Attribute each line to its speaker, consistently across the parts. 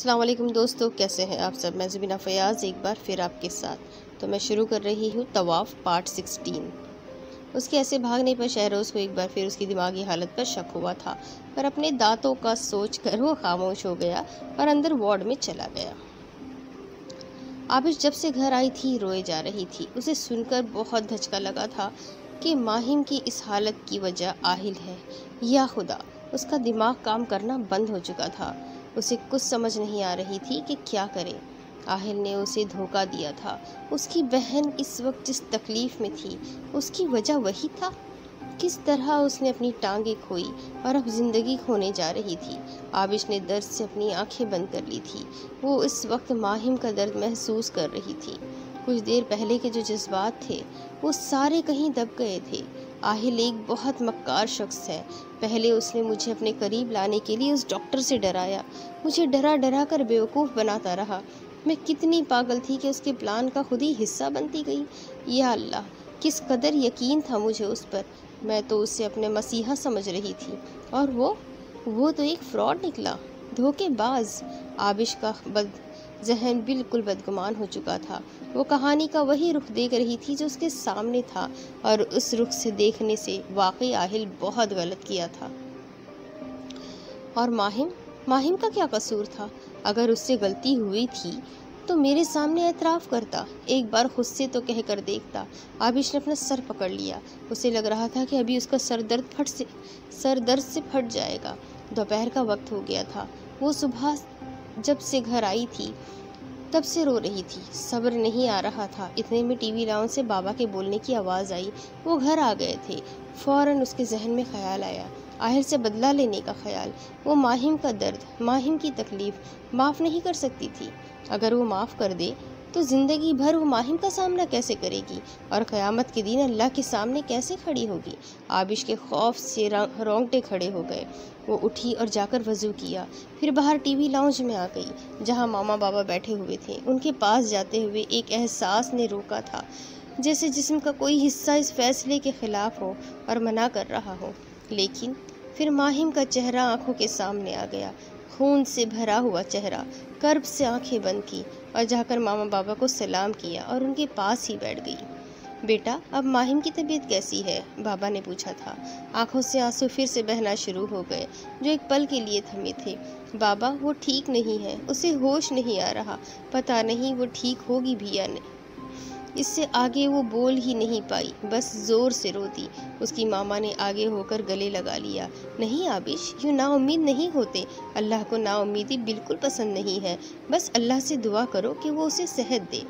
Speaker 1: अस्सलाम वालेकुम दोस्तों, कैसे हैं आप सब। मैं ज़बीना फ़याज़ एक बार फिर आपके साथ। तो मैं शुरू कर रही हूँ तवाफ़ पार्ट 16। उसके ऐसे भागने पर शहरोज़ को एक बार फिर उसकी दिमागी हालत पर शक हुआ था, पर अपने दांतों का सोच कर वो खामोश हो गया और अंदर वार्ड में चला गया। आबिश जब से घर आई थी रोए जा रही थी। उसे सुनकर बहुत धचका लगा था कि माहिम की इस हालत की वजह आहिल है। या खुदा, उसका दिमाग काम करना बंद हो चुका था। उसे कुछ समझ नहीं आ रही थी कि क्या करे। आहिल ने उसे धोखा दिया था। उसकी बहन इस वक्त जिस तकलीफ में थी उसकी वजह वही था। किस तरह उसने अपनी टांगें खोई और अब जिंदगी खोने जा रही थी। आबिश ने दर्द से अपनी आंखें बंद कर ली थी। वो इस वक्त माहिम का दर्द महसूस कर रही थी। कुछ देर पहले के जो जज्बात थे वो सारे कहीं दब गए थे। आहिल एक बहुत मक्कार शख्स है। पहले उसने मुझे अपने करीब लाने के लिए उस डॉक्टर से डराया, मुझे डरा डरा कर बेवकूफ़ बनाता रहा। मैं कितनी पागल थी कि उसके प्लान का खुद ही हिस्सा बनती गई। या अल्लाह, किस कदर यकीन था मुझे उस पर। मैं तो उसे अपने मसीहा समझ रही थी और वो तो एक फ्रॉड निकला, धोखेबाज। आबिश का जहन बिल्कुल बदगुमान हो चुका था। वो कहानी का वही रुख देख रही थी जो उसके सामने था, और उस रुख से देखने से वाकई आहिल बहुत गलत किया था। और माहिम का क्या कसूर था। अगर उससे गलती हुई थी तो मेरे सामने एतराफ़ करता, एक बार खुद से तो कह कर देखता। आबिश ने अपना सर पकड़ लिया। उसे लग रहा था कि अभी उसका सर दर्द से फट जाएगा। दोपहर का वक्त हो गया था। वो सुबह जब से घर आई थी तब से रो रही थी, सब्र नहीं आ रहा था। इतने में टीवी लाउंज से बाबा के बोलने की आवाज़ आई। वो घर आ गए थे। फौरन उसके जहन में ख्याल आया, आहिर से बदला लेने का ख्याल। वो माहिम का दर्द, माहिम की तकलीफ़ माफ़ नहीं कर सकती थी। अगर वो माफ़ कर दे तो ज़िंदगी भर वो माहिम का सामना कैसे करेगी और क़यामत के दिन अल्लाह के सामने कैसे खड़ी होगी। आबिश के खौफ से रोंगटे खड़े हो गए। वो उठी और जाकर वज़ू किया, फिर बाहर टीवी लाउंज में आ गई जहाँ मामा बाबा बैठे हुए थे। उनके पास जाते हुए एक एहसास ने रोका था, जैसे जिस्म का कोई हिस्सा इस फैसले के ख़िलाफ़ हो और मना कर रहा हो। लेकिन फिर माहिम का चेहरा आंखों के सामने आ गया, खून से भरा हुआ चेहरा। कर्ब से आंखें बंद की और जाकर मामा बाबा को सलाम किया और उनके पास ही बैठ गई। बेटा, अब माहिम की तबीयत कैसी है? बाबा ने पूछा था। आंखों से आंसू फिर से बहना शुरू हो गए, जो एक पल के लिए थमे थे। बाबा, वो ठीक नहीं है, उसे होश नहीं आ रहा। पता नहीं वो ठीक होगी भी या नहीं। इससे आगे वो बोल ही नहीं पाई, बस ज़ोर से रोती। उसकी मामा ने आगे होकर गले लगा लिया। नहीं आबिश, यूँ नाउम्मीद नहीं होते। अल्लाह को नाउम्मीदी बिल्कुल पसंद नहीं है। बस अल्लाह से दुआ करो कि वो उसे सेहत दे।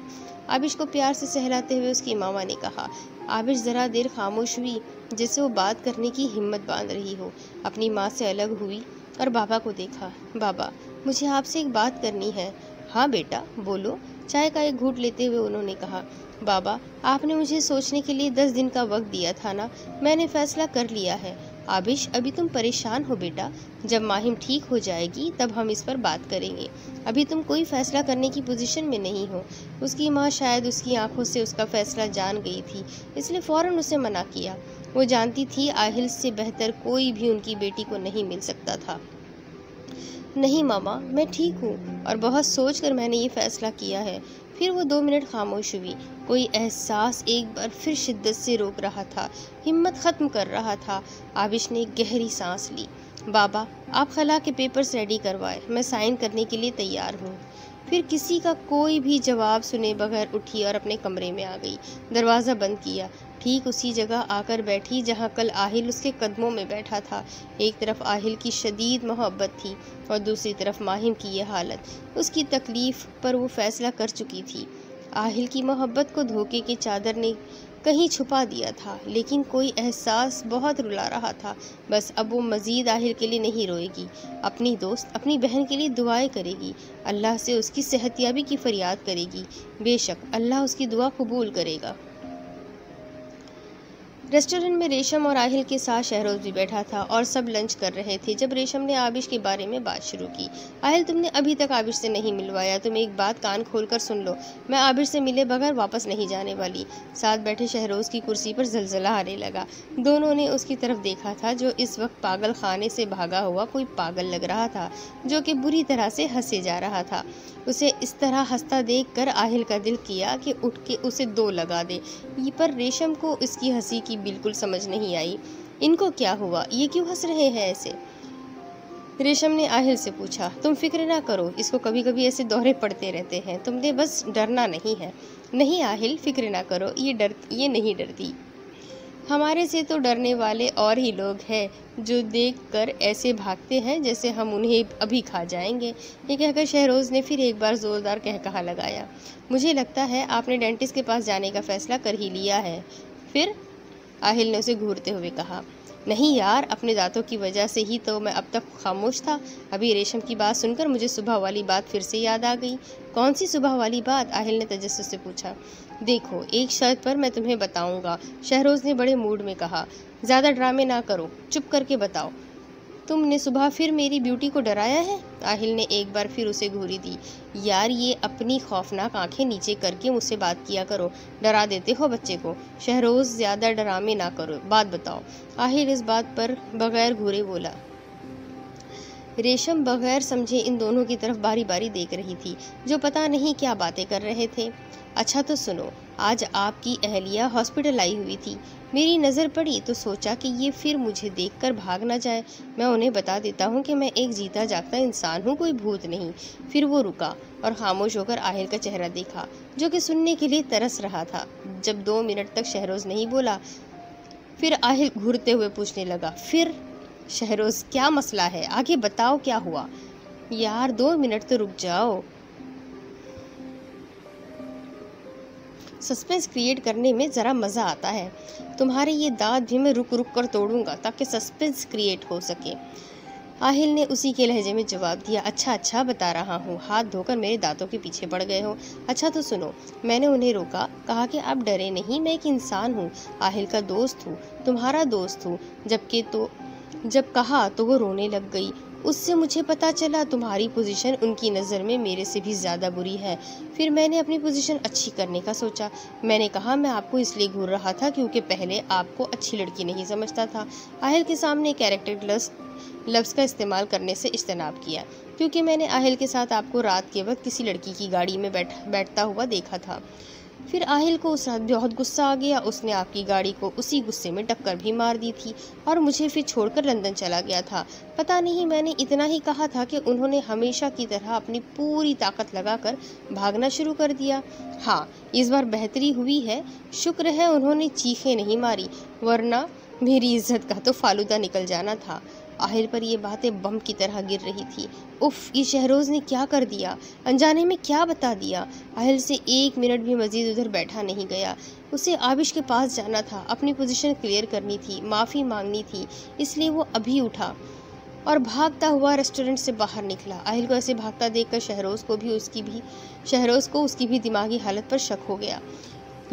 Speaker 1: आबिश को प्यार से सहलाते हुए उसकी मामा ने कहा। आबिश ज़रा देर खामोश हुई, जैसे वो बात करने की हिम्मत बांध रही हो। अपनी माँ से अलग हुई और बाबा को देखा। बाबा, मुझे आपसे एक बात करनी है। हाँ बेटा, बोलो। चाय का एक घूंट लेते हुए उन्होंने कहा। बाबा, आपने मुझे सोचने के लिए 10 दिन का वक्त दिया था ना, मैंने फैसला कर लिया है। आबिश, अभी तुम परेशान हो बेटा, जब माहिम ठीक हो जाएगी तब हम इस पर बात करेंगे। अभी तुम कोई फैसला करने की पोजीशन में नहीं हो। उसकी माँ शायद उसकी आंखों से उसका फैसला जान गई थी, इसलिए फ़ौरन उसे मना किया। वो जानती थी आहिल से बेहतर कोई भी उनकी बेटी को नहीं मिल सकता था। नहीं मामा, मैं ठीक हूँ और बहुत सोच कर मैंने ये फ़ैसला किया है। फिर वो 2 मिनट खामोश हुई। कोई एहसास एक बार फिर शिद्दत से रोक रहा था, हिम्मत ख़त्म कर रहा था। आबिश ने एक गहरी सांस ली। बाबा, आप खला के पेपर्स रेडी करवाए, मैं साइन करने के लिए तैयार हूँ। फिर किसी का कोई भी जवाब सुने बगैर उठी और अपने कमरे में आ गई। दरवाज़ा बंद किया। ठीक उसी जगह आकर बैठी जहाँ कल आहिल उसके कदमों में बैठा था। एक तरफ आहिल की शदीद मोहब्बत थी और दूसरी तरफ माहिम की यह हालत। उसकी तकलीफ़ पर वो फैसला कर चुकी थी। आहिल की मोहब्बत को धोखे की चादर ने कहीं छुपा दिया था, लेकिन कोई एहसास बहुत रुला रहा था। बस अब वो मज़ीद आहिल के लिए नहीं रोएगी, अपनी दोस्त, अपनी बहन के लिए दुआएं करेगी, अल्लाह से उसकी सेहतियाबी की फरियाद करेगी। बेशक अल्लाह उसकी दुआ कबूल करेगा। रेस्टोरेंट में रेशम और आहिल के साथ शहरोज भी बैठा था और सब लंच कर रहे थे जब रेशम ने आबिश के बारे में बात शुरू की। आहिल, तुमने अभी तक आबिश से नहीं मिलवाया। तुम एक बात कान खोलकर सुन लो, मैं आबिश से मिले बगैर वापस नहीं जाने वाली। साथ बैठे शहरोज की कुर्सी पर जलजला आने लगा। दोनों ने उसकी तरफ देखा था जो इस वक्त पागल खाने से भागा हुआ कोई पागल लग रहा था, जो कि बुरी तरह से हंसे जा रहा था। उसे इस तरह हंसता देखकर आहिल का दिल किया कि उठ के उसे दो लगा दे, पर रेशम को इसकी हंसी की बिल्कुल समझ नहीं आई। इनको क्या हुआ, ये क्यों हंस रहे हैं ऐसे? रेशम ने आहिल से पूछा। तुम फिक्र ना करो, इसको कभी कभी ऐसे दौरे पड़ते रहते हैं, तुमने बस डरना नहीं है। नहीं आहिल, फिक्र ना करो, ये नहीं डरती। हमारे से तो डरने वाले और ही लोग हैं जो देखकर ऐसे भागते हैं जैसे हम उन्हें अभी खा जाएंगे। ये कहकर शहरोज ने फिर एक बार जोरदार कहकहा लगाया। मुझे लगता है आपने डेंटिस्ट के पास जाने का फैसला कर ही लिया है। फिर आहिल ने उसे घूरते हुए कहा। नहीं यार, अपने दांतों की वजह से ही तो मैं अब तक खामोश था। अभी रेशम की बात सुनकर मुझे सुबह वाली बात फिर से याद आ गई। कौन सी सुबह वाली बात? आहिल ने तजस्सुस से पूछा। देखो, एक शर्त पर मैं तुम्हें बताऊंगा, शहरोज ने बड़े मूड में कहा। ज़्यादा ड्रामे ना करो, चुप करके बताओ, तुमने सुबह फिर मेरी ब्यूटी को डराया है? आहिल ने एक बार फिर उसे घूरी दी। यार, ये अपनी खौफनाक आंखें नीचे करके मुझसे बात किया करो, डरा देते हो बच्चे को। शहरोज, ज़्यादा डरामे ना करो, बात बताओ। आहिल इस बात पर बगैर घूरे बोला। रेशम बगैर समझे इन दोनों की तरफ बारी बारी देख रही थी, जो पता नहीं क्या बातें कर रहे थे। अच्छा तो सुनो, आज आपकी अहलिया हॉस्पिटल आई हुई थी। मेरी नज़र पड़ी तो सोचा कि ये फिर मुझे देखकर भाग ना जाए। मैं उन्हें बता देता हूँ कि मैं एक जीता जागता इंसान हूँ, कोई भूत नहीं। फिर वो रुका और खामोश होकर आहिल का चेहरा देखा, जो कि सुनने के लिए तरस रहा था। जब 2 मिनट तक शहरोज नहीं बोला, फिर आहिल घूरते हुए पूछने लगा। फिर शहरोज, क्या मसला है, आगे बताओ क्या हुआ? यार 2 मिनट तो रुक जाओ। सस्पेंस क्रिएट करने में ज़रा मज़ा आता है। तुम्हारे ये दांत भी मैं रुक रुक कर तोड़ूंगा ताकि सस्पेंस क्रिएट हो सके। आहिल ने उसी के लहजे में जवाब दिया। अच्छा अच्छा, बता रहा हूँ, हाथ धोकर मेरे दांतों के पीछे पड़ गए हो। अच्छा तो सुनो, मैंने उन्हें रोका, कहा कि आप डरे नहीं, मैं एक इंसान हूँ, आहिल का दोस्त हूँ, तुम्हारा दोस्त हूँ। जब कहा तो वो रोने लग गई। उससे मुझे पता चला तुम्हारी पोजीशन उनकी नज़र में मेरे से भी ज़्यादा बुरी है। फिर मैंने अपनी पोजीशन अच्छी करने का सोचा। मैंने कहा मैं आपको इसलिए घूर रहा था क्योंकि पहले आपको अच्छी लड़की नहीं समझता था। आहिल के सामने कैरेक्टर लफ्ज़ का इस्तेमाल करने से इज्तनाब किया, क्योंकि मैंने आहिल के साथ आपको रात के वक्त किसी लड़की की गाड़ी में बैठता हुआ देखा था। फिर आहिल को उस रात बहुत गुस्सा आ गया। उसने आपकी गाड़ी को उसी गुस्से में टक्कर भी मार दी थी और मुझे फिर छोड़कर लंदन चला गया था। पता नहीं, मैंने इतना ही कहा था कि उन्होंने हमेशा की तरह अपनी पूरी ताकत लगाकर भागना शुरू कर दिया। हाँ, इस बार बेहतरी हुई है, शुक्र है उन्होंने चीखें नहीं मारी, वरना मेरी इज्जत का तो फालूदा निकल जाना था। आहिल पर ये बातें बम की तरह गिर रही थी। उफ, ये शहरोज ने क्या कर दिया, अनजाने में क्या बता दिया। आहिल से 1 मिनट भी मजीद उधर बैठा नहीं गया। उसे आबिश के पास जाना था, अपनी पोजीशन क्लियर करनी थी, माफ़ी मांगनी थी। इसलिए वो अभी उठा और भागता हुआ रेस्टोरेंट से बाहर निकला। आहिल को ऐसे भागता देखकर शहरोज को उसकी भी दिमागी हालत पर शक हो गया।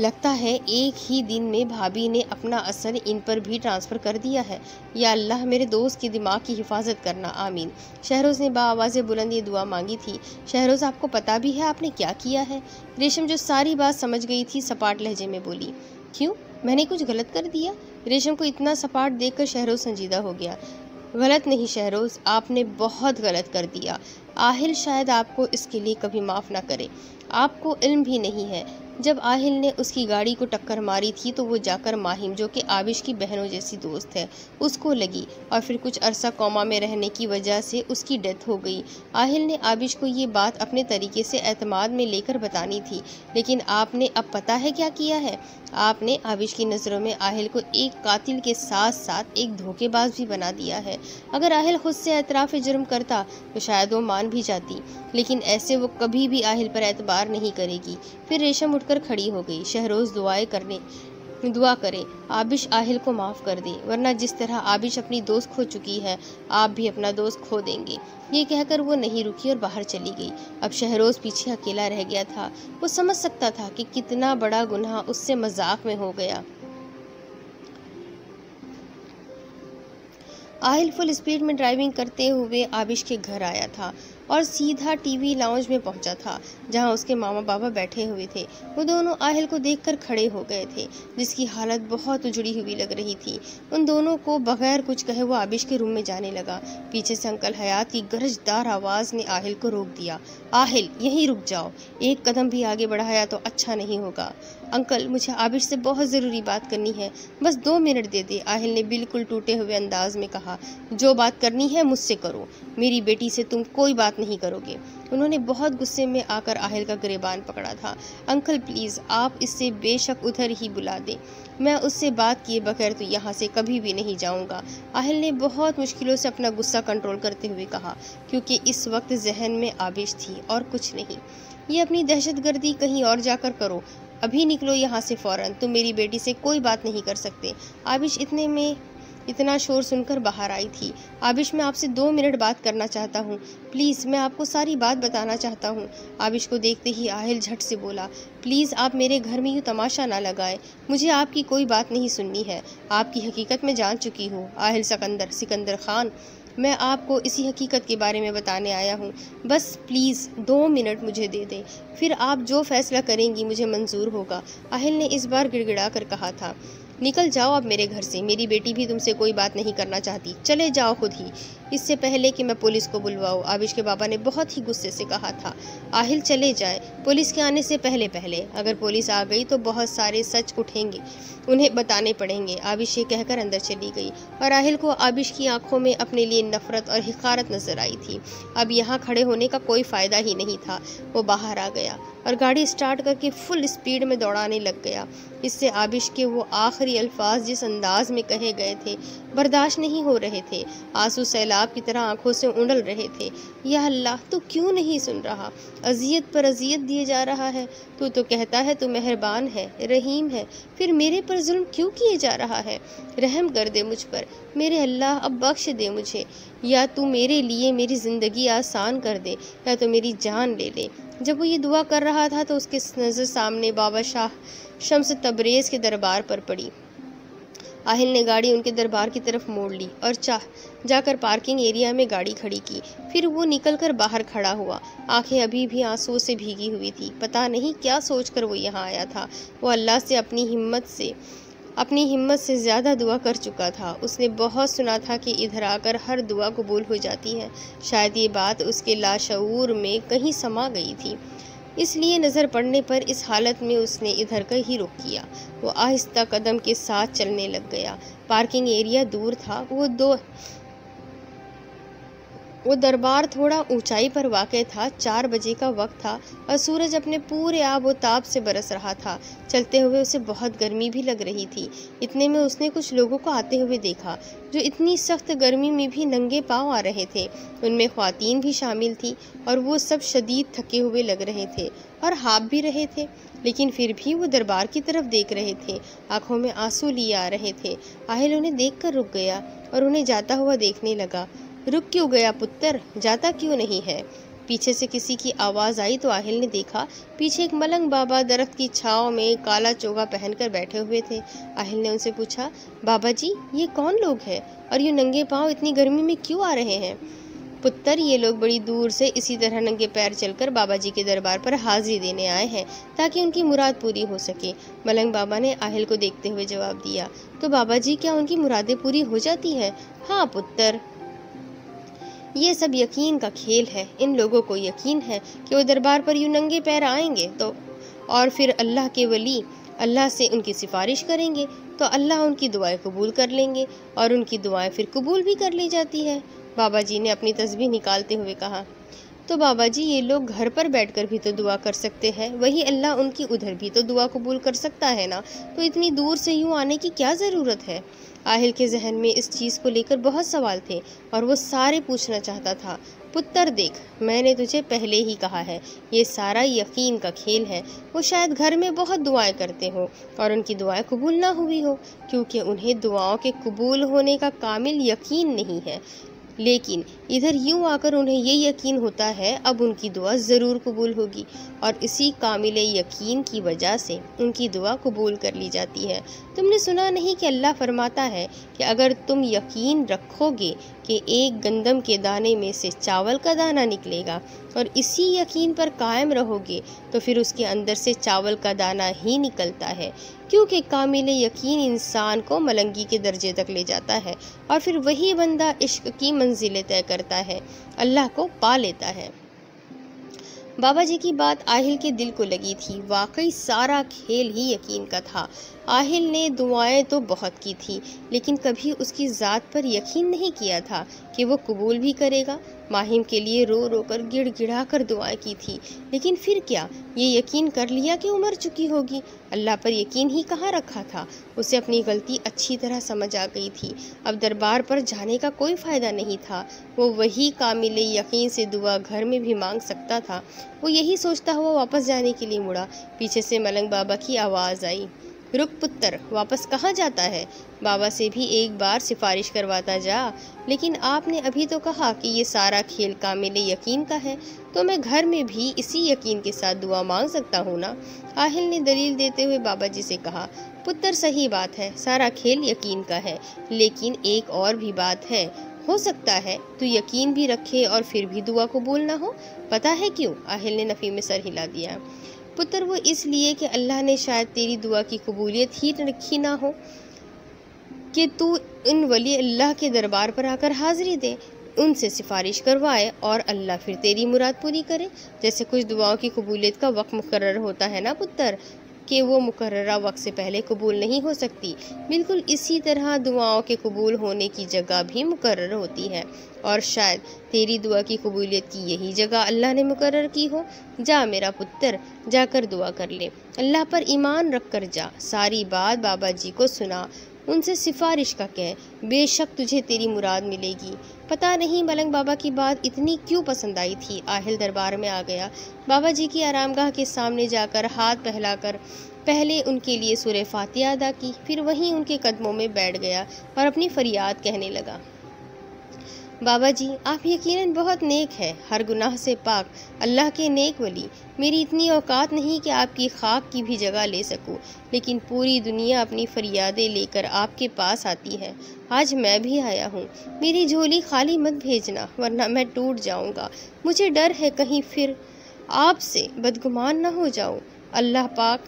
Speaker 1: लगता है एक ही दिन में भाभी ने अपना असर इन पर भी ट्रांसफ़र कर दिया है। या अल्लाह, मेरे दोस्त के दिमाग की हिफाजत करना, आमीन। शहरोज़ ने बाआवाज़ बुलंद ये दुआ मांगी थी। शहरोज़, आपको पता भी है आपने क्या किया है? रेशम, जो सारी बात समझ गई थी, सपाट लहजे में बोली। क्यों, मैंने कुछ गलत कर दिया? रेशम को इतना सपाट देखकर शहरोज़ संजीदा हो गया। गलत नहीं शहरोज़, आपने बहुत गलत कर दिया। आहिल शायद आपको इसके लिए कभी माफ़ ना करे। आपको इल्म भी नहीं है, जब आहिल ने उसकी गाड़ी को टक्कर मारी थी तो वो जाकर माहिम, जो कि आबिश की बहनों जैसी दोस्त है, उसको लगी और फिर कुछ अरसा कोमा में रहने की वजह से उसकी डेथ हो गई। आहिल ने आबिश को ये बात अपने तरीके से एतमाद में लेकर बतानी थी, लेकिन आपने अब पता है क्या किया है? आपने आबिश की नज़रों में आहिल को एक कातिल के साथ साथ एक धोखेबाज भी बना दिया है। अगर आहिल खुद से एतराफ़ जुर्म करता तो शायद वो मान भी जाती, लेकिन ऐसे वो कभी भी आहिल पर एतबार नहीं करेगी। फिर रेशम उठकर खड़ी हो गई। शहरोज़ दुआ करे आबिश आहिल को माफ़ कर दे, वरना जिस तरह आबिश अपनी दोस्त खो चुकी है, आप भी अपना दोस्त खो देंगे। ये कहकर वो नहीं रुकी और बाहर चली गई। अब शहरोज़ पीछे अकेला रह गया था। वो समझ सकता था कि कितना बड़ा गुनाह उससे मजाक में हो गया। आहिल फुल स्पीड में ड्राइविंग करते हुए आबिश के घर आया था और सीधा टीवी लाउंज में पहुंचा था, जहां उसके मामा बाबा बैठे हुए थे। वो दोनों आहिल को देखकर खड़े हो गए थे, जिसकी हालत बहुत उजड़ी हुई लग रही थी। उन दोनों को बगैर कुछ कहे वो आबिश के रूम में जाने लगा। पीछे से अंकल हयात की गरजदार आवाज ने आहिल को रोक दिया। आहिल, यहीं रुक जाओ, एक कदम भी आगे बढ़ाया तो अच्छा नहीं होगा। अंकल, मुझे आबिश से बहुत ज़रूरी बात करनी है, बस 2 मिनट दे दे, आहिल ने बिल्कुल टूटे हुए अंदाज में कहा। जो बात करनी है मुझसे करो, मेरी बेटी से तुम कोई बात नहीं करोगे। उन्होंने बहुत गुस्से में आकर आहिल का गिरेबान पकड़ा था। अंकल प्लीज़, आप इससे बेशक उधर ही बुला दें, मैं उससे बात किए बगैर तो यहाँ से कभी भी नहीं जाऊँगा। आहिल ने बहुत मुश्किलों से अपना गुस्सा कंट्रोल करते हुए कहा, क्योंकि इस वक्त जहन में आबिश थी और कुछ नहीं। ये अपनी दहशतगर्दी कहीं और जाकर करो, अभी निकलो यहाँ से फौरन, तुम मेरी बेटी से कोई बात नहीं कर सकते। आबिश इतने में इतना शोर सुनकर बाहर आई थी। आबिश, मैं आपसे 2 मिनट बात करना चाहता हूँ, प्लीज़, मैं आपको सारी बात बताना चाहता हूँ। आबिश को देखते ही आहिल झट से बोला, प्लीज़ आप मेरे घर में यूँ तमाशा ना लगाए, मुझे आपकी कोई बात नहीं सुननी है, आपकी हकीकत मैं जान चुकी हूँ। आहिल सिकंदर खान, मैं आपको इसी हकीकत के बारे में बताने आया हूँ, बस प्लीज़ 2 मिनट मुझे दे दें, फिर आप जो फैसला करेंगी मुझे मंजूर होगा। आहिल ने इस बार गिड़गिड़ा कर कहा था। निकल जाओ अब मेरे घर से, मेरी बेटी भी तुमसे कोई बात नहीं करना चाहती, चले जाओ खुद ही, इससे पहले कि मैं पुलिस को बुलवाऊँ। आबिश के बाबा ने बहुत ही गुस्से से कहा था। आहिल चले जाए, पुलिस के आने से पहले अगर पुलिस आ गई तो बहुत सारे सच उठेंगे, उन्हें बताने पड़ेंगे। आबिश ये कहकर अंदर चली गई और आहिल को आबिश की आंखों में अपने लिए नफरत और हिकारत नजर आई थी। अब यहाँ खड़े होने का कोई फ़ायदा ही नहीं था। वो बाहर आ गया और गाड़ी स्टार्ट करके फुल स्पीड में दौड़ाने लग गया। इससे आबिश के वो आखिरी अल्फाज जिस अंदाज में कहे गए थे बर्दाश्त नहीं हो रहे थे। आंसू सैलाब की तरह आंखों से उंडल रहे थे। या अल्लाह, तू क्यों नहीं सुन रहा? अजियत पर अजियत दिए जा रहा है। तू तो कहता है तू मेहरबान है, रहीम है, फिर मेरे पर जुल्म क्यों किए जा रहा है? रहम कर दे मुझ पर, मेरे अल्लाह, अब बख्श दे मुझे। या तू मेरे लिए मेरी ज़िंदगी आसान कर दे, या तो मेरी जान ले ले। जब वो ये दुआ कर रहा था तो उसके नज़र सामने बाबा शाह शम्स तबरेज़ के दरबार पर पड़ी। आहिल ने गाड़ी उनके दरबार की तरफ मोड़ ली और जाकर पार्किंग एरिया में गाड़ी खड़ी की। फिर वो निकलकर बाहर खड़ा हुआ। आंखें अभी भी आंसुओं से भीगी हुई थी। पता नहीं क्या सोचकर वो यहाँ आया था। वो अल्लाह से अपनी हिम्मत से ज़्यादा दुआ कर चुका था। उसने बहुत सुना था कि इधर आकर हर दुआ कबूल हो जाती है। शायद ये बात उसके लाशऊर में कहीं समा गई थी, इसलिए नज़र पड़ने पर इस हालत में उसने इधर का ही रुख किया। वो आहिस्ता कदम के साथ चलने लग गया। पार्किंग एरिया दूर था। वो दरबार थोड़ा ऊंचाई पर वाक़ था। 4 बजे का वक्त था और सूरज अपने पूरे आबोताब से बरस रहा था। चलते हुए उसे बहुत गर्मी भी लग रही थी। इतने में उसने कुछ लोगों को आते हुए देखा जो इतनी सख्त गर्मी में भी नंगे पाँव आ रहे थे। उनमें ख्वातीन भी शामिल थी और वो सब शदीद थके हुए लग रहे थे और हाँफ भी रहे थे, लेकिन फिर भी वो दरबार की तरफ देख रहे थे। आंखों में आंसू लिए आ रहे थे। आहिल उन्हें देखकर रुक गया और उन्हें जाता हुआ देखने लगा। रुक क्यों गया पुत्र, जाता क्यों नहीं है? पीछे से किसी की आवाज़ आई तो आहिल ने देखा पीछे एक मलंग बाबा दरख्त की छांव में काला चोगा पहनकर बैठे हुए थे। आहिल ने उनसे पूछा, बाबा जी, ये कौन लोग हैं और ये नंगे पाँव इतनी गर्मी में क्यों आ रहे हैं? पुत्र, ये लोग बड़ी दूर से इसी तरह नंगे पैर चलकर बाबा जी के दरबार पर हाजिरी देने आए हैं ताकि उनकी मुराद पूरी हो सके। मलंग बाबा ने आहिल को देखते हुए जवाब दिया। तो बाबा जी, क्या उनकी मुरादें पूरी हो जाती है? हाँ पुत्र, ये सब यकीन का खेल है। इन लोगों को यकीन है कि वो दरबार पर यूं नंगे पैर आएंगे तो और फिर अल्लाह के वली अल्लाह से उनकी सिफारिश करेंगे तो अल्लाह उनकी दुआएं कबूल कर लेंगे और उनकी दुआएं फिर कबूल भी कर ली जाती है। बाबा जी ने अपनी तस्बीह निकालते हुए कहा, तो बाबा जी, ये लोग घर पर बैठकर भी तो दुआ कर सकते हैं, वही अल्लाह उनकी उधर भी तो दुआ कबूल कर सकता है ना, तो इतनी दूर से यूँ आने की क्या ज़रूरत है? आहिल के जहन में इस चीज़ को लेकर बहुत सवाल थे और वो सारे पूछना चाहता था। पुत्र देख, मैंने तुझे पहले ही कहा है, ये सारा यकीन का खेल है। वो शायद घर में बहुत दुआएं करते हो और उनकी दुआएं कबूल ना हुई हो, क्योंकि उन्हें दुआओं के कबूल होने का कामिल यकीन नहीं है। लेकिन इधर यूं आकर उन्हें ये यकीन होता है अब उनकी दुआ ज़रूर कबूल होगी, और इसी कामिल यकीन की वजह से उनकी दुआ कबूल कर ली जाती है। तुमने सुना नहीं कि अल्लाह फरमाता है कि अगर तुम यकीन रखोगे कि एक गंदम के दाने में से चावल का दाना निकलेगा और इसी यकीन पर कायम रहोगे तो फिर उसके अंदर से चावल का दाना ही निकलता है, क्योंकि कामिल यकीन इंसान को मलंगी के दर्जे तक ले जाता है और फिर वही बंदा इश्क की मंजिलें तय करता है, अल्लाह को पा लेता है। बाबा जी की बात आहिल के दिल को लगी थी। वाकई सारा खेल ही यकीन का था। आहिल ने दुआएं तो बहुत की थी, लेकिन कभी उसकी ज़ात पर यकीन नहीं किया था कि वो कबूल भी करेगा। माहिम के लिए रो रो कर गिड़गिड़ा कर दुआएं की थी, लेकिन फिर क्या, ये यकीन कर लिया कि उमर चुकी होगी। अल्लाह पर यकीन ही कहाँ रखा था। उसे अपनी गलती अच्छी तरह समझ आ गई थी। अब दरबार पर जाने का कोई फ़ायदा नहीं था। वो वही कामिल यकीन से दुआ घर में भी मांग सकता था। वो यही सोचता हुआ वापस जाने के लिए मुड़ा। पीछे से मलंग बाबा की आवाज़ आई, रुक पुत्र, वापस कहाँ जाता है? बाबा से भी एक बार सिफारिश करवाता जा। लेकिन आपने अभी तो कहा कि ये सारा खेल कामिल यकीन का है, तो मैं घर में भी इसी यकीन के साथ दुआ मांग सकता हूँ ना? आहिल ने दलील देते हुए बाबा जी से कहा, पुत्र सही बात है, सारा खेल यकीन का है, लेकिन एक और भी बात है। हो सकता है तू यकीन भी रखे और फिर भी दुआ कबूल ना हो। पता है क्यों? आहिल ने नफ़ी में सर हिला दिया। पुत्र, वो इसलिए कि अल्लाह ने शायद तेरी दुआ की कबूलियत ही रखी ना हो कि तू इन वली अल्लाह के दरबार पर आकर हाज़िरी दे, उनसे सिफारिश करवाए और अल्लाह फिर तेरी मुराद पूरी करे। जैसे कुछ दुआओं की कबूलियत का वक्त मुकर्रर होता है ना पुत्र, कि वो मुकर्ररा वक्त से पहले कबूल नहीं हो सकती, बिल्कुल इसी तरह दुआओं के कबूल होने की जगह भी मुकर्रर होती है, और शायद तेरी दुआ की कबूलियत की यही जगह अल्लाह ने मुकर्रर की हो। जा मेरा पुत्र, जाकर दुआ कर ले, अल्लाह पर ईमान रख कर जा। सारी बात बाबा जी को सुना, उनसे सिफारिश का कह, बेशक तुझे तेरी मुराद मिलेगी। पता नहीं मलंग बाबा की बात इतनी क्यों पसंद आई थी। आहिल दरबार में आ गया। बाबा जी की आरामगाह के सामने जाकर हाथ फैलाकर पहले उनके लिए सूरह फातिहा अदा की, फिर वहीं उनके कदमों में बैठ गया और अपनी फरियाद कहने लगा, बाबा जी, आप यकीनन बहुत नेक है, हर गुनाह से पाक, अल्लाह के नेक वली। मेरी इतनी औकात नहीं कि आपकी खाक की भी जगह ले सकूं, लेकिन पूरी दुनिया अपनी फरियादें लेकर आपके पास आती है। आज मैं भी आया हूँ। मेरी झोली खाली मत भेजना, वरना मैं टूट जाऊँगा। मुझे डर है कहीं फिर आपसे बदगुमान न हो जाऊँ। अल्लाह पाक,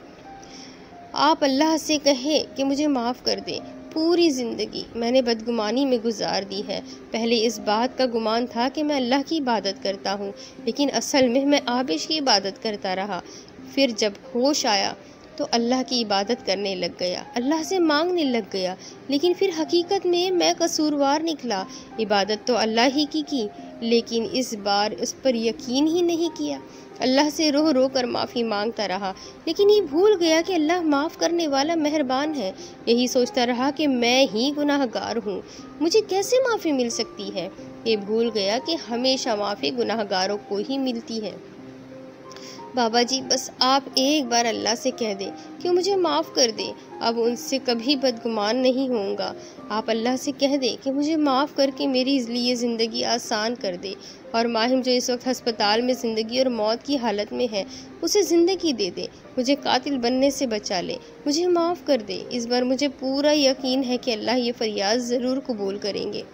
Speaker 1: आप अल्लाह से कहें कि मुझे माफ़ कर दें। पूरी ज़िंदगी मैंने बदगुमानी में गुजार दी है। पहले इस बात का गुमान था कि मैं अल्लाह की इबादत करता हूँ, लेकिन असल में मैं आबिश की इबादत करता रहा। फिर जब होश आया तो अल्लाह की इबादत करने लग गया, अल्लाह से मांगने लग गया, लेकिन फिर हकीकत में मैं कसूरवार निकला। इबादत तो अल्लाह ही की, लेकिन इस बार उस पर यकीन ही नहीं किया। अल्लाह से रो रो कर माफ़ी मांगता रहा, लेकिन ये भूल गया कि अल्लाह माफ़ करने वाला मेहरबान है। यही सोचता रहा कि मैं ही गुनाहगार हूँ, मुझे कैसे माफ़ी मिल सकती है। ये भूल गया कि हमेशा माफ़ी गुनाहगारों को ही मिलती है। बाबा जी, बस आप एक बार अल्लाह से कह दें कि मुझे माफ़ कर दे, अब उनसे कभी बदगुमान नहीं होऊंगा। आप अल्लाह से कह दें कि मुझे माफ़ करके मेरी लिए ज़िंदगी आसान कर दे, और माहिम जो इस वक्त हस्पताल में ज़िंदगी और मौत की हालत में है, उसे ज़िंदगी दे दे, मुझे कातिल बनने से बचा ले, मुझे माफ़ कर दे। इस बार मुझे पूरा यकीन है कि अल्लाह ये फरियाद ज़रूर कबूल करेंगे।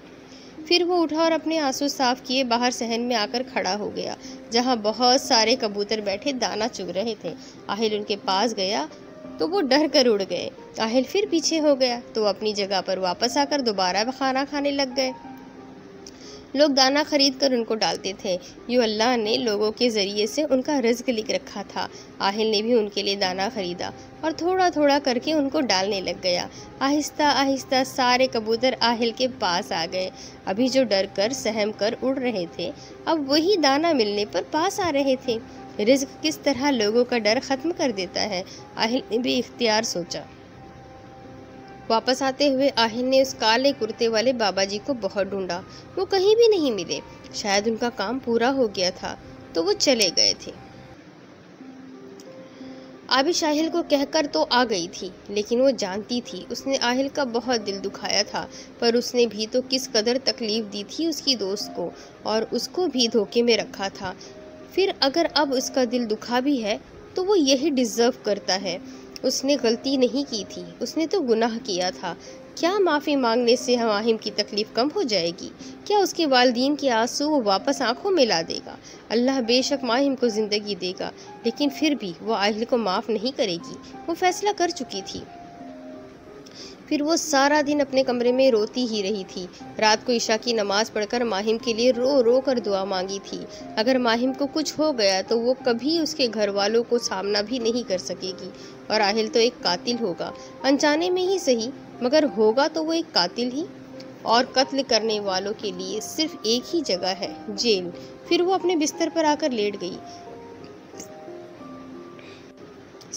Speaker 1: फिर वो उठा और अपने आंसू साफ किए बाहर सहन में आकर खड़ा हो गया, जहाँ बहुत सारे कबूतर बैठे दाना चुग रहे थे। आहिल उनके पास गया तो वो डर कर उड़ गए। आहिल फिर पीछे हो गया तो अपनी जगह पर वापस आकर दोबारा खाना खाने लग गए। लोग दाना खरीद कर उनको डालते थे। यूँ अल्लाह ने लोगों के ज़रिए से उनका रिज़्क लिख रखा था। आहिल ने भी उनके लिए दाना खरीदा और थोड़ा थोड़ा करके उनको डालने लग गया। आहिस्ता आहिस्ता सारे कबूतर आहिल के पास आ गए। अभी जो डर कर सहम कर उड़ रहे थे, अब वही दाना मिलने पर पास आ रहे थे। रिज़्क किस तरह लोगों का डर ख़त्म कर देता है, आहिल ने भी इख्तियार सोचा। वापस आते हुए आहिल ने उस काले कुर्ते वाले बाबा जी को बहुत ढूंढा, वो कहीं भी नहीं मिले। शायद उनका काम पूरा हो गया था तो वो चले गए थे। आबिश आहिल को कहकर तो आ गई थी, लेकिन वो जानती थी उसने आहिल का बहुत दिल दुखाया था, पर उसने भी तो किस कदर तकलीफ दी थी उसकी दोस्त को, और उसको भी धोखे में रखा था। फिर अगर अब उसका दिल दुखा भी है तो वो यही डिज़र्व करता है। उसने गलती नहीं की थी, उसने तो गुनाह किया था। क्या माफ़ी मांगने से माहिम की तकलीफ़ कम हो जाएगी? क्या उसके वालिदीन के आंसू वो वापस आंखों में ला देगा? अल्लाह बेशक माहिम को ज़िंदगी देगा, लेकिन फिर भी वो आहिल को माफ़ नहीं करेगी। वो फैसला कर चुकी थी। फिर वो सारा दिन अपने कमरे में रोती ही रही थी। रात को ईशा की नमाज़ पढ़कर माहिम के लिए रो रो कर दुआ मांगी थी। अगर माहिम को कुछ हो गया तो वो कभी उसके घर वालों को सामना भी नहीं कर सकेगी, और आहिल तो एक कातिल होगा, अनजाने में ही सही, मगर होगा तो वो एक कातिल ही। और कत्ल करने वालों के लिए सिर्फ एक ही जगह है, जेल। फिर वो अपने बिस्तर पर आकर लेट गई।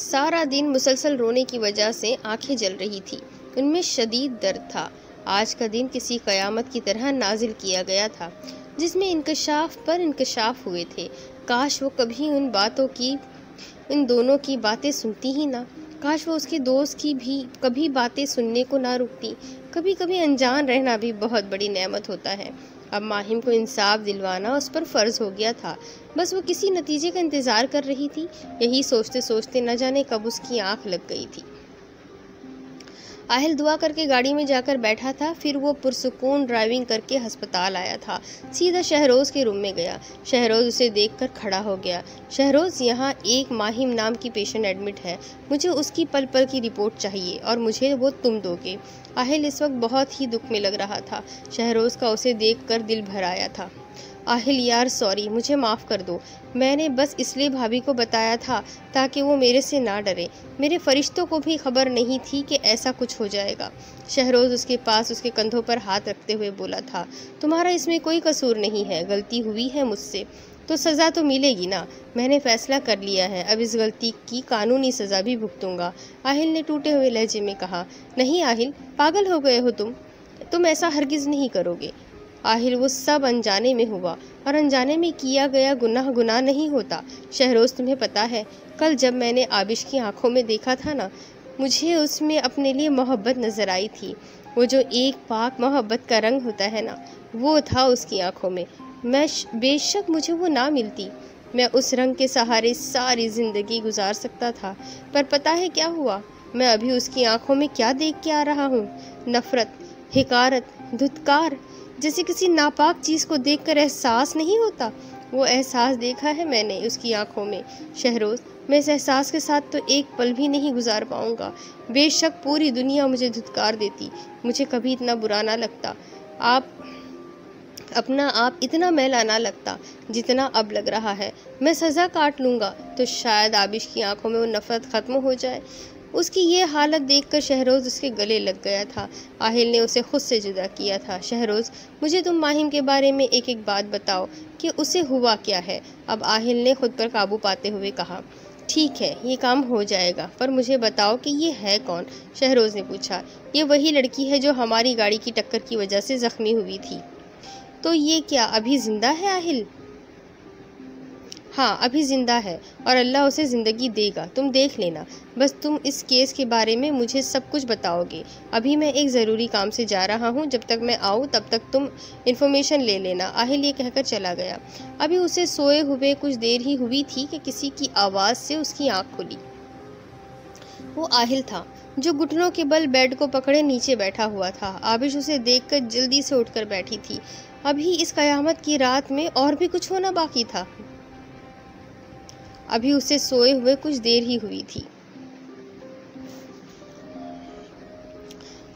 Speaker 1: सारा दिन मुसलसल रोने की वजह से आंखें जल रही थी, उनमें शदीद दर्द था। आज का दिन किसी क़यामत की तरह नाजिल किया गया था, जिसमें इंकशाफ पर इंकशाफ हुए थे। काश वो कभी उन दोनों की बातें सुनती ही ना। काश वो उसके दोस्त की भी कभी बातें सुनने को ना रुकती। कभी कभी अनजान रहना भी बहुत बड़ी नेमत होता है। अब माहिम को इंसाफ दिलवाना उस पर फ़र्ज़ हो गया था। बस वो किसी नतीजे का इंतज़ार कर रही थी। यही सोचते सोचते न जाने कब उसकी आँख लग गई थी। आहिल दुआ करके गाड़ी में जाकर बैठा था। फिर वो पुरसुकून ड्राइविंग करके अस्पताल आया था। सीधा शहरोज़ के रूम में गया। शहरोज़ उसे देखकर खड़ा हो गया। शहरोज़, यहाँ एक माहिम नाम की पेशेंट एडमिट है, मुझे उसकी पल पल की रिपोर्ट चाहिए और मुझे वो तुम दोगे। आहिल इस वक्त बहुत ही दुख में लग रहा था। शहरोज़ का उसे देखकर दिल भर आया था। आहिल यार सॉरी, मुझे माफ़ कर दो। मैंने बस इसलिए भाभी को बताया था ताकि वो मेरे से ना डरे। मेरे फरिश्तों को भी खबर नहीं थी कि ऐसा कुछ हो जाएगा। शहरोज़ उसके पास उसके कंधों पर हाथ रखते हुए बोला था, तुम्हारा इसमें कोई कसूर नहीं है, गलती हुई है मुझसे तो सज़ा तो मिलेगी ना। मैंने फ़ैसला कर लिया है, अब इस गलती की कानूनी सज़ा भी भुगतूंगा। आहिल ने टूटे हुए लहजे में कहा। नहीं आहिल, पागल हो गए हो तुम ऐसा हरगिज़ नहीं करोगे। आहिल, वो सब अनजाने में हुआ, और अनजाने में किया गया गुनाह नहीं होता। शहरोज़, तुम्हें पता है, कल जब मैंने आबिश की आंखों में देखा था ना, मुझे उसमें अपने लिए मोहब्बत नज़र आई थी। वो जो एक पाक मोहब्बत का रंग होता है ना, वो था उसकी आंखों में। बेशक मुझे वो ना मिलती, मैं उस रंग के सहारे सारी ज़िंदगी गुजार सकता था। पर पता है क्या हुआ? मैं अभी उसकी आंखों में क्या देख के आ रहा हूँ? नफ़रत, हिकारत, धुतकार। जैसे किसी नापाक चीज़ को देखकर एहसास नहीं होता, वो एहसास देखा है मैंने उसकी आंखों में। शहरोज़, मैं इस एहसास के साथ तो एक पल भी नहीं गुजार पाऊँगा। बेशक पूरी दुनिया मुझे धुतकार देती, मुझे कभी इतना बुरा ना लगता। अपना आप इतना मैला ना लगता जितना अब लग रहा है। मैं सज़ा काट लूँगा तो शायद आबिश की आंखों में वो नफ़रत ख़त्म हो जाए। उसकी ये हालत देखकर शहरोज़ उसके गले लग गया था। आहिल ने उसे खुद से जुदा किया था। शहरोज़, मुझे तुम माहिम के बारे में एक एक बात बताओ कि उसे हुआ क्या है। अब आहिल ने खुद पर काबू पाते हुए कहा। ठीक है, ये काम हो जाएगा, पर मुझे बताओ कि ये है कौन? शहरोज़ ने पूछा। ये वही लड़की है जो हमारी गाड़ी की टक्कर की वजह से ज़ख्मी हुई थी। तो ये क्या अभी ज़िंदा है आहिल? हाँ, अभी ज़िंदा है, और अल्लाह उसे ज़िंदगी देगा, तुम देख लेना। बस तुम इस केस के बारे में मुझे सब कुछ बताओगे। अभी मैं एक ज़रूरी काम से जा रहा हूँ, जब तक मैं आऊँ तब तक तुम इन्फॉर्मेशन ले लेना। आहिल ये कहकर चला गया। अभी उसे सोए हुए कुछ देर ही हुई थी कि किसी की आवाज़ से उसकी आँख खुली। वो आहिल था, जो घुटनों के बल बेड को पकड़े नीचे बैठा हुआ था। आबिश उसे देखकर जल्दी से उठकर बैठी थी। अभी इस क़यामत की रात में और भी कुछ होना बाकी था। अभी उसे सोए हुए कुछ देर ही हुई थी।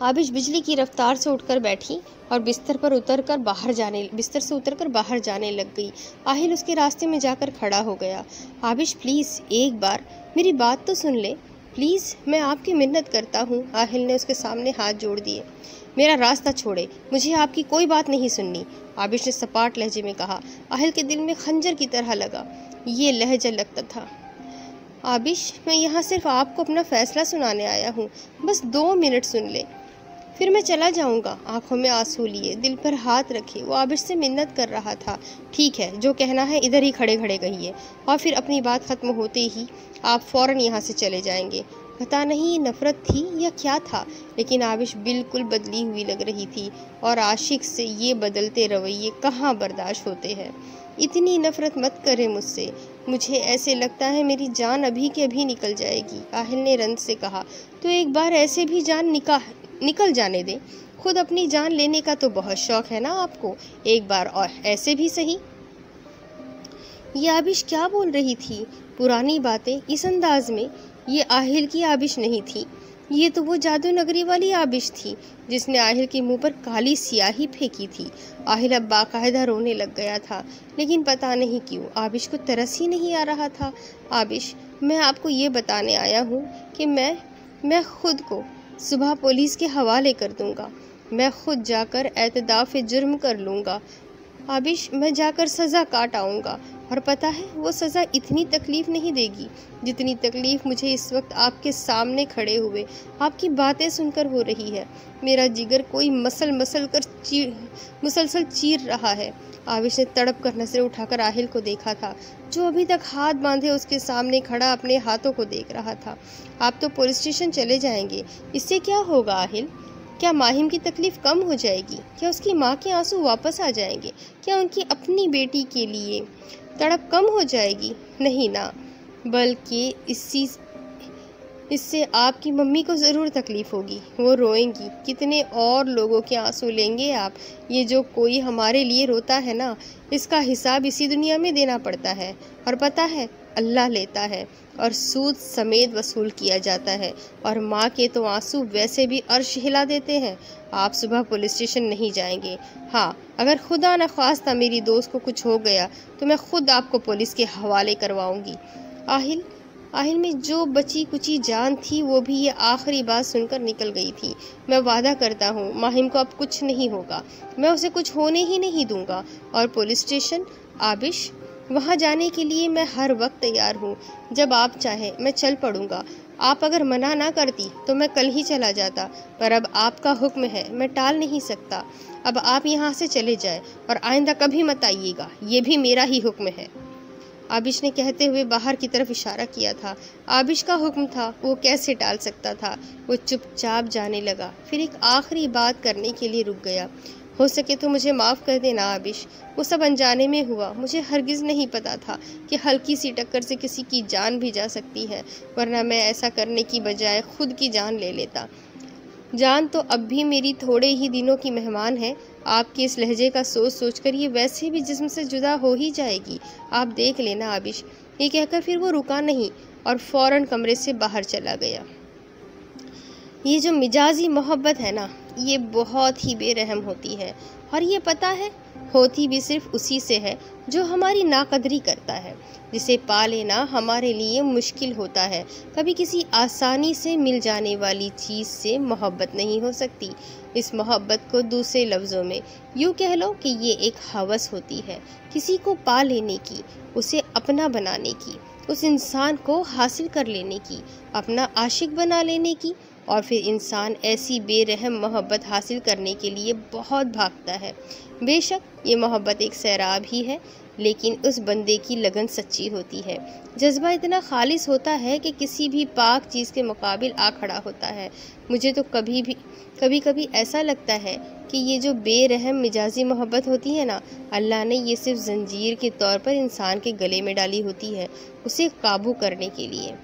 Speaker 1: आबिश बिजली की रफ्तार से उठकर बैठी और बिस्तर से उतरकर बाहर जाने लग गई। आहिल उसके रास्ते में जाकर खड़ा हो गया। आबिश, प्लीज़ एक बार मेरी बात तो सुन ले, प्लीज़, मैं आपकी मिन्नत करता हूँ। आहिल ने उसके सामने हाथ जोड़ दिए। मेरा रास्ता छोड़े, मुझे आपकी कोई बात नहीं सुननी, आबिश ने सपाट लहजे में कहा। आहिल के दिल में खंजर की तरह लगा ये लहजा लगता था। आबिश, मैं यहाँ सिर्फ आपको अपना फ़ैसला सुनाने आया हूँ, बस 2 मिनट सुन ले। फिर मैं चला जाऊंगा। आंखों में आंसू लिए, दिल पर हाथ रखे, वो आबिश से मिन्नत कर रहा था। ठीक है, जो कहना है इधर ही खड़े खड़े कहिए, और फिर अपनी बात खत्म होते ही आप फौरन यहाँ से चले जाएंगे। पता नहीं ये नफरत थी या क्या था, लेकिन आबिश बिल्कुल बदली हुई लग रही थी, और आशिक से ये बदलते रवैये कहाँ बर्दाश्त होते हैं। इतनी नफरत मत करें मुझसे, मुझे ऐसे लगता है मेरी जान अभी के अभी निकल जाएगी। आहिल ने रंज से कहा। तो एक बार ऐसे भी जान निकल जाने दें। खुद अपनी जान लेने का तो बहुत शौक है ना आपको, एक बार और ऐसे भी सही। ये आबिश क्या बोल रही थी? पुरानी बातें इस अंदाज में? ये आहिल की आबिश नहीं थी, ये तो वो जादू नगरी वाली आबिश थी जिसने आहिल के मुंह पर काली स्याही फेंकी थी। आहिल अब बाकायदा रोने लग गया था, लेकिन पता नहीं क्यों आबिश को तरस ही नहीं आ रहा था। आबिश, मैं आपको ये बताने आया हूँ कि मैं खुद को सुबह पुलिस के हवाले कर दूंगा। मैं खुद जाकर एतदाफ़ जुर्म कर लूँगा। आबिश, मैं जाकर सज़ा काट आऊँगा, और पता है वो सज़ा इतनी तकलीफ़ नहीं देगी जितनी तकलीफ़ मुझे इस वक्त आपके सामने खड़े हुए आपकी बातें सुनकर हो रही है। मेरा जिगर कोई मुसलसल चीर रहा है। आबिश ने तड़प कर नजरें उठाकर आहिल को देखा था, जो अभी तक हाथ बांधे उसके सामने खड़ा अपने हाथों को देख रहा था। आप तो पुलिस स्टेशन चले जाएंगे, इससे क्या होगा आहिल? क्या माहिम की तकलीफ़ कम हो जाएगी? क्या उसकी माँ के आंसू वापस आ जाएंगे? क्या उनकी अपनी बेटी के लिए तड़प कम हो जाएगी? नहीं ना, बल्कि इससे आपकी मम्मी को ज़रूर तकलीफ़ होगी, वो रोएंगी। कितने और लोगों के आंसू लेंगे आप? ये जो कोई हमारे लिए रोता है ना, इसका हिसाब इसी दुनिया में देना पड़ता है, और पता है अल्लाह लेता है, और सूद समेत वसूल किया जाता है। और माँ के तो आंसू वैसे भी अर्श हिला देते हैं। आप सुबह पुलिस स्टेशन नहीं जाएंगे। हाँ, अगर खुदा न ख्वास्ता मेरी दोस्त को कुछ हो गया तो मैं खुद आपको पुलिस के हवाले करवाऊंगी। आहिल में जो बची कुची जान थी वो भी ये आखिरी बात सुनकर निकल गई थी। मैं वादा करता हूँ माहिम को अब कुछ नहीं होगा, मैं उसे कुछ होने ही नहीं दूंगा। और पुलिस स्टेशन आबिश, वहाँ जाने के लिए मैं हर वक्त तैयार हूँ। जब आप चाहे मैं चल पड़ूंगा। आप अगर मना ना करती तो मैं कल ही चला जाता, पर अब आपका हुक्म है, मैं टाल नहीं सकता। अब आप यहाँ से चले जाए और आइंदा कभी मत आइएगा, ये भी मेरा ही हुक्म है। आबिश ने कहते हुए बाहर की तरफ इशारा किया था। आबिश का हुक्म था, वो कैसे टाल सकता था। वो चुपचाप जाने लगा, फिर एक आखिरी बात करने के लिए रुक गया। हो सके तो मुझे माफ़ कर देना आबिश, वो सब अनजाने में हुआ। मुझे हरगिज़ नहीं पता था कि हल्की सी टक्कर से किसी की जान भी जा सकती है, वरना मैं ऐसा करने की बजाय खुद की जान ले लेता। जान तो अब भी मेरी थोड़े ही दिनों की मेहमान है। आपके इस लहजे का सोच सोचकर ये वैसे भी जिस्म से जुदा हो ही जाएगी, आप देख लेना आबिश। ये कहकर फिर वो रुका नहीं और फौरन कमरे से बाहर चला गया। ये जो मिजाजी मोहब्बत है ना, ये बहुत ही बेरहम होती है, और ये पता है होती भी सिर्फ उसी से है जो हमारी नाकदरी करता है, जिसे पा लेना हमारे लिए मुश्किल होता है। कभी किसी आसानी से मिल जाने वाली चीज़ से मोहब्बत नहीं हो सकती। इस मोहब्बत को दूसरे लफ्ज़ों में यूँ कह लो कि ये एक हवस होती है, किसी को पा लेने की, उसे अपना बनाने की, उस इंसान को हासिल कर लेने की, अपना आशिक बना लेने की। और फिर इंसान ऐसी बेरहम मोहब्बत हासिल करने के लिए बहुत भागता है। बेशक ये मोहब्बत एक सैराब ही है, लेकिन उस बंदे की लगन सच्ची होती है। जज्बा इतना खालिस होता है कि किसी भी पाक चीज़ के मुकाबिल आ खड़ा होता है। मुझे तो कभी कभी ऐसा लगता है कि ये जो बेरहम मिजाजी मोहब्बत होती है ना, अल्लाह ने ये सिर्फ जंजीर के तौर पर इंसान के गले में डाली होती है, उसे काबू करने के लिए।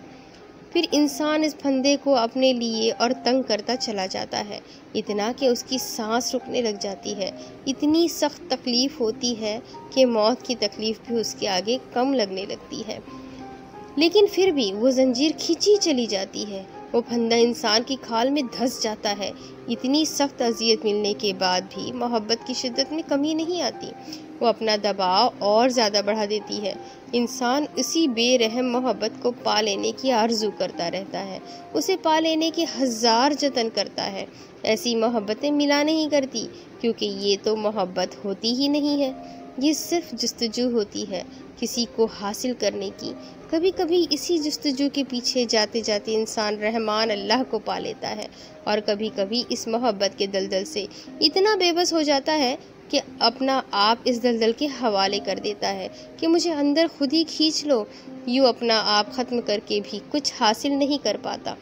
Speaker 1: फिर इंसान इस फंदे को अपने लिए और तंग करता चला जाता है, इतना कि उसकी सांस रुकने लग जाती है। इतनी सख्त तकलीफ़ होती है कि मौत की तकलीफ़ भी उसके आगे कम लगने लगती है, लेकिन फिर भी वो जंजीर खींची चली जाती है। वो फंदा इंसान की खाल में धंस जाता है। इतनी सख्त अजियत मिलने के बाद भी मोहब्बत की शिद्दत में कमी नहीं आती, वो अपना दबाव और ज़्यादा बढ़ा देती है। इंसान उसी बेरहम मोहब्बत को पा लेने की आरज़ू करता रहता है, उसे पा लेने के हज़ार जतन करता है। ऐसी मोहब्बतें मिला नहीं करती, क्योंकि ये तो मोहब्बत होती ही नहीं है। ये सिर्फ जस्तजू होती है किसी को हासिल करने की। कभी कभी इसी जस्तजू के पीछे जाते जाते इंसान रहमान अल्लाह को पा लेता है, और कभी कभी इस मोहब्बत के दलदल से इतना बेबस हो जाता है कि अपना आप इस दलदल के हवाले कर देता है कि मुझे अंदर खुद ही खींच लो। यूँ अपना आप ख़त्म करके भी कुछ हासिल नहीं कर पाता।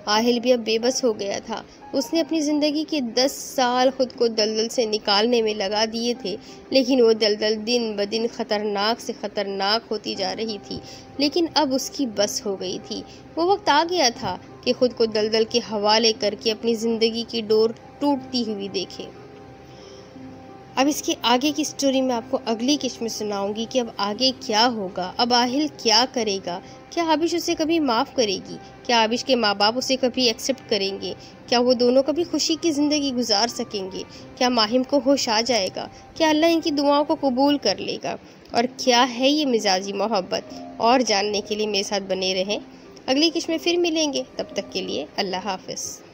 Speaker 1: आहिल भी अब बेबस हो गया था। उसने अपनी ज़िंदगी के 10 साल खुद को दलदल से निकालने में लगा दिए थे, लेकिन वो दलदल दिन ब दिन ख़तरनाक से ख़तरनाक होती जा रही थी। लेकिन अब उसकी बस हो गई थी। वो वक्त आ गया था कि खुद को दलदल के हवाले करके अपनी ज़िंदगी की डोर टूटती हुई देखे। अब इसके आगे की स्टोरी मैं आपको अगली किस्त में सुनाऊंगी कि अब आगे क्या होगा, अब आहिल क्या करेगा। क्या आबिश उसे कभी माफ़ करेगी? क्या आबिश के माँ बाप उसे कभी एक्सेप्ट करेंगे? क्या वो दोनों कभी खुशी की ज़िंदगी गुजार सकेंगे? क्या माहिम को होश आ जाएगा? क्या अल्लाह इनकी दुआओं को कबूल कर लेगा? और क्या है ये मिजाजी मोहब्बत? और जानने के लिए मेरे साथ बने रहें। अगली किस्त में फिर मिलेंगे, तब तक के लिए अल्लाह हाफ़िज़।